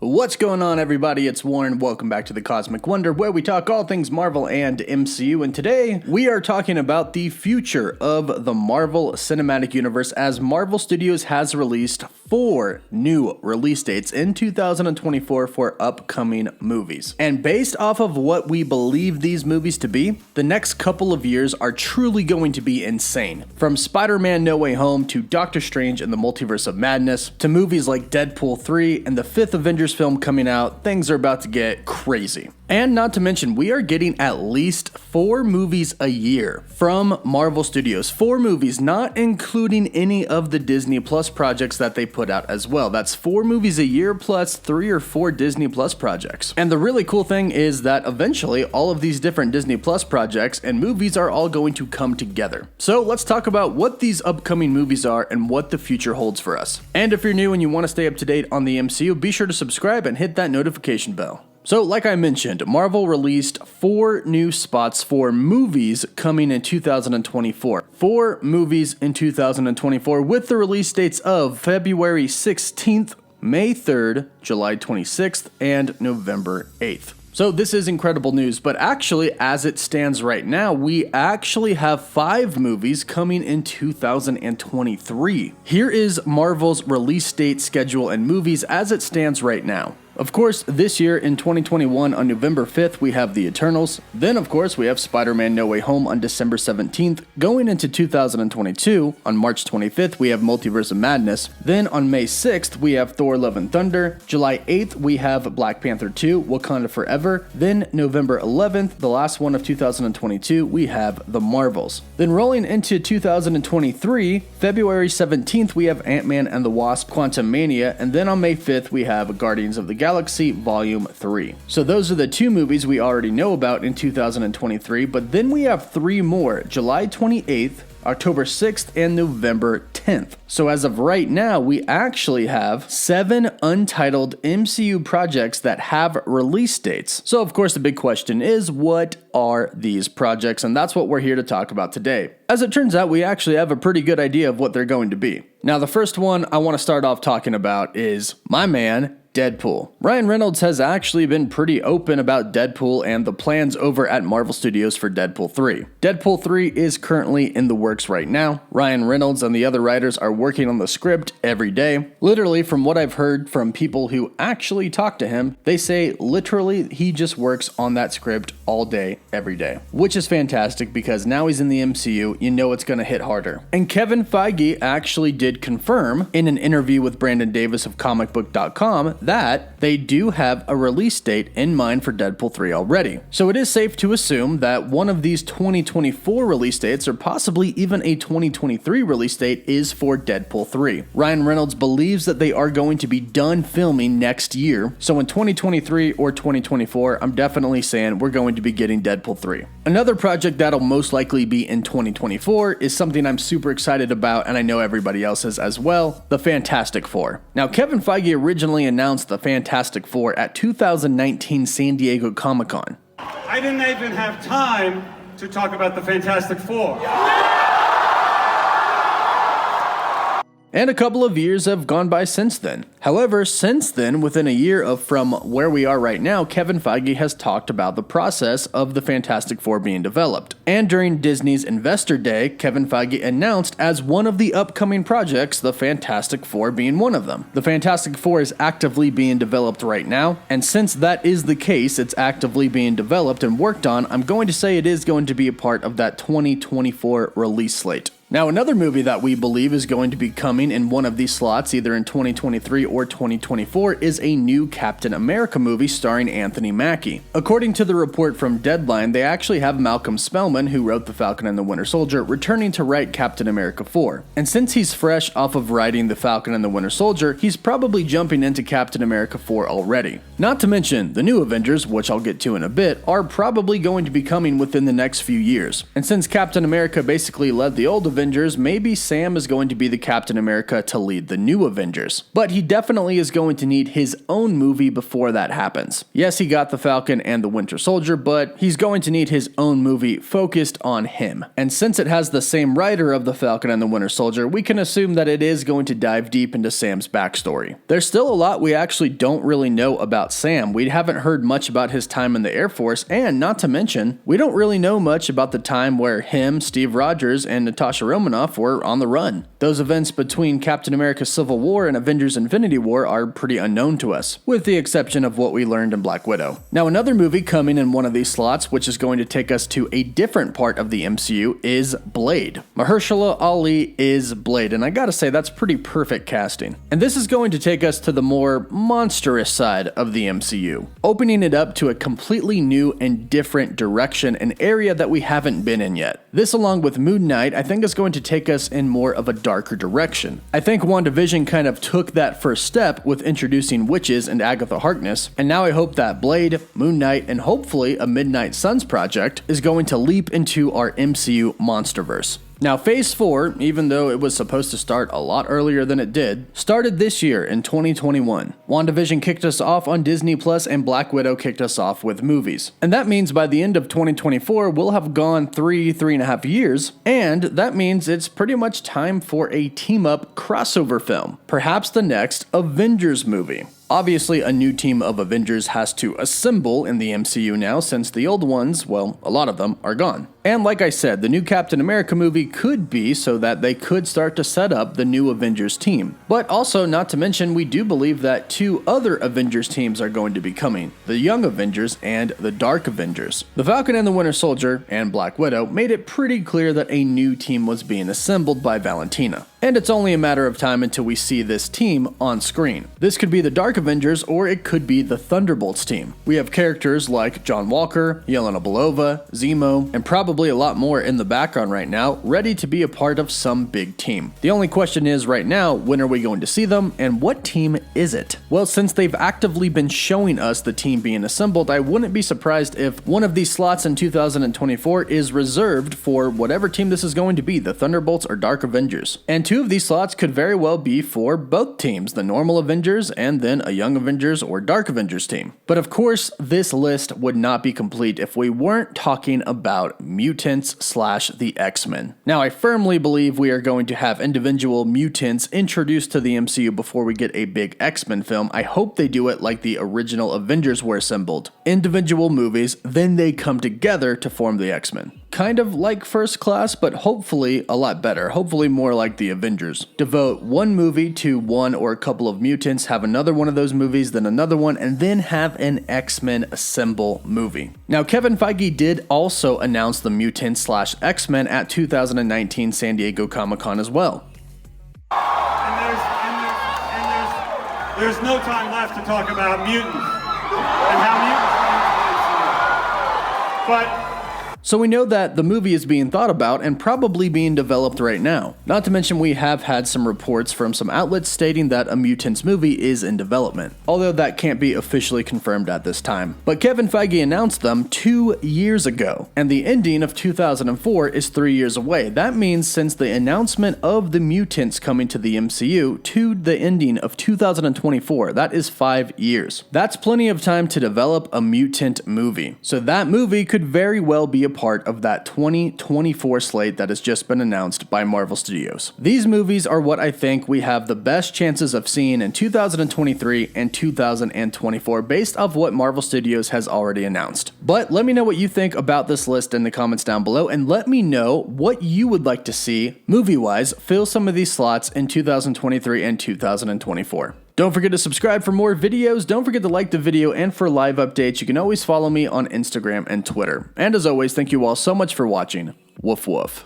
What's going on, everybody? It's Warren. Welcome back to the Cosmic Wonder, where we talk all things Marvel and MCU, and today we are talking about the future of the Marvel Cinematic Universe, as Marvel Studios has released 4 new release dates in 2024 for upcoming movies. And based off of what we believe these movies to be, the next couple of years are truly going to be insane. From Spider-Man No Way Home to Doctor Strange and the Multiverse of Madness to movies like Deadpool 3 and the 5th Avengers film coming out, things are about to get crazy. And not to mention, we are getting at least 4 movies a year from Marvel Studios. 4 movies, not including any of the Disney Plus projects that they put out as well. That's 4 movies a year plus 3 or 4 Disney Plus projects. And the really cool thing is that eventually all of these different Disney Plus projects and movies are all going to come together. So let's talk about what these upcoming movies are and what the future holds for us. And if you're new and you want to stay up to date on the MCU, be sure to subscribe and hit that notification bell. So, like I mentioned, Marvel released 4 new spots for movies coming in 2024. 4 movies in 2024 with the release dates of February 16th, May 3rd, July 26th, and November 8th. So this is incredible news, but actually, as it stands right now, we actually have 5 movies coming in 2023. Here is Marvel's release date schedule and movies as it stands right now. Of course, this year in 2021 on November 5th, we have The Eternals. Then, of course, we have Spider-Man No Way Home on December 17th. Going into 2022, on March 25th, we have Multiverse of Madness. Then on May 6th, we have Thor Love and Thunder. July 8th, we have Black Panther 2, Wakanda Forever. Then November 11th, the last one of 2022, we have The Marvels. Then rolling into 2023, February 17th, we have Ant-Man and the Wasp Quantumania. And then on May 5th, we have Guardians of the Galaxy Volume 3. So those are the 2 movies we already know about in 2023, but then we have 3 more, July 28th, October 6th, and November 10th. So as of right now, we actually have 7 untitled MCU projects that have release dates. So of course the big question is, what are these projects? And that's what we're here to talk about today. As it turns out, we actually have a pretty good idea of what they're going to be. Now the first one I want to start off talking about is my man, Deadpool. Ryan Reynolds has actually been pretty open about Deadpool and the plans over at Marvel Studios for Deadpool 3. Deadpool 3 is currently in the works right now. Ryan Reynolds and the other writers are working on the script every day. Literally, from what I've heard from people who actually talk to him, they say literally he just works on that script all day, every day. Which is fantastic because now he's in the MCU, you know it's gonna hit harder. And Kevin Feige actually did confirm in an interview with Brandon Davis of comicbook.com that they do have a release date in mind for Deadpool 3 already. So it is safe to assume that one of these 2024 release dates, or possibly even a 2023 release date, is for Deadpool 3. Ryan Reynolds believes that they are going to be done filming next year. So in 2023 or 2024, I'm definitely saying we're going to be getting Deadpool 3. Another project that'll most likely be in 2024 is something I'm super excited about, and I know everybody else is as well, the Fantastic Four. Now, Kevin Feige originally announced the Fantastic Four at 2019 San Diego Comic-Con. I didn't even have time to talk about the Fantastic Four. And a couple of years have gone by since then. However, since then, within a year of from where we are right now, Kevin Feige has talked about the process of the Fantastic Four being developed. And during Disney's Investor Day, Kevin Feige announced as one of the upcoming projects, the Fantastic Four being one of them. The Fantastic Four is actively being developed right now, and since that is the case, it's actively being developed and worked on, I'm going to say it is going to be a part of that 2024 release slate. Now, another movie that we believe is going to be coming in one of these slots, either in 2023 or 2024, is a new Captain America movie starring Anthony Mackie. According to the report from Deadline, they actually have Malcolm Spellman, who wrote The Falcon and the Winter Soldier, returning to write Captain America 4. And since he's fresh off of writing The Falcon and the Winter Soldier, he's probably jumping into Captain America 4 already. Not to mention, the new Avengers, which I'll get to in a bit, are probably going to be coming within the next few years. And since Captain America basically led the old Avengers Avengers, maybe Sam is going to be the Captain America to lead the new Avengers. But he definitely is going to need his own movie before that happens. Yes, he got the Falcon and the Winter Soldier, but he's going to need his own movie focused on him. And since it has the same writer of the Falcon and the Winter Soldier, we can assume that it is going to dive deep into Sam's backstory. There's still a lot we actually don't really know about Sam. We haven't heard much about his time in the Air Force, and not to mention, we don't really know much about the time where him, Steve Rogers, and Natasha Romanoff were on the run. Those events between Captain America Civil War and Avengers Infinity War are pretty unknown to us, with the exception of what we learned in Black Widow. Now, another movie coming in one of these slots, which is going to take us to a different part of the MCU, is Blade. Mahershala Ali is Blade, and I gotta say, that's pretty perfect casting. And this is going to take us to the more monstrous side of the MCU, opening it up to a completely new and different direction, an area that we haven't been in yet. This, along with Moon Knight, I think is going to take us in more of a darker direction. I think Wandavision kind of took that first step with introducing witches and Agatha Harkness, and now I hope that Blade, Moon Knight, and hopefully a Midnight Suns project is going to leap into our MCU monsterverse. Now, Phase 4, even though it was supposed to start a lot earlier than it did, started this year in 2021. WandaVision kicked us off on Disney Plus, and Black Widow kicked us off with movies. And that means by the end of 2024, we'll have gone 3.5 years, and that means it's pretty much time for a team-up crossover film, perhaps the next Avengers movie. Obviously, a new team of Avengers has to assemble in the MCU now, since the old ones, well, a lot of them, are gone. And like I said, the new Captain America movie could be so that they could start to set up the new Avengers team. But also, not to mention, we do believe that 2 other Avengers teams are going to be coming, the Young Avengers and the Dark Avengers. The Falcon and the Winter Soldier and Black Widow made it pretty clear that a new team was being assembled by Valentina. And it's only a matter of time until we see this team on screen. This could be the Dark Avengers, or it could be the Thunderbolts team. We have characters like John Walker, Yelena Belova, Zemo, and probably a lot more in the background right now, ready to be a part of some big team. The only question is right now, when are we going to see them, and what team is it? Well, since they've actively been showing us the team being assembled, I wouldn't be surprised if one of these slots in 2024 is reserved for whatever team this is going to be, the Thunderbolts or Dark Avengers. And 2 of these slots could very well be for both teams, the normal Avengers and then a Young Avengers or Dark Avengers team. But of course, this list would not be complete if we weren't talking about Mutants / the X-Men. Now, I firmly believe we are going to have individual mutants introduced to the MCU before we get a big X-Men film. I hope they do it like the original Avengers were assembled. Individual movies, then they come together to form the X-Men. Kind of like First Class, but hopefully a lot better. Hopefully more like the Avengers. Devote one movie to one or a couple of mutants, have another one of those movies, then another one, and then have an X-Men assemble movie. Now, Kevin Feige did also announce the Mutants / X-Men at 2019 San Diego Comic-Con as well. There's no time left to talk about mutants and how mutants. But So we know that the movie is being thought about and probably being developed right now. Not to mention we have had some reports from some outlets stating that a Mutants movie is in development, although that can't be officially confirmed at this time. But Kevin Feige announced them 2 years ago, and the ending of 2004 is 3 years away. That means since the announcement of the Mutants coming to the MCU to the ending of 2024, that is 5 years. That's plenty of time to develop a mutant movie. So that movie could very well be a part of that 2024 slate that has just been announced by Marvel Studios. These movies are what I think we have the best chances of seeing in 2023 and 2024 based off what Marvel Studios has already announced. But let me know what you think about this list in the comments down below, and let me know what you would like to see movie-wise fill some of these slots in 2023 and 2024. Don't forget to subscribe for more videos, don't forget to like the video, and for live updates, you can always follow me on Instagram and Twitter. And as always, thank you all so much for watching. Woof woof.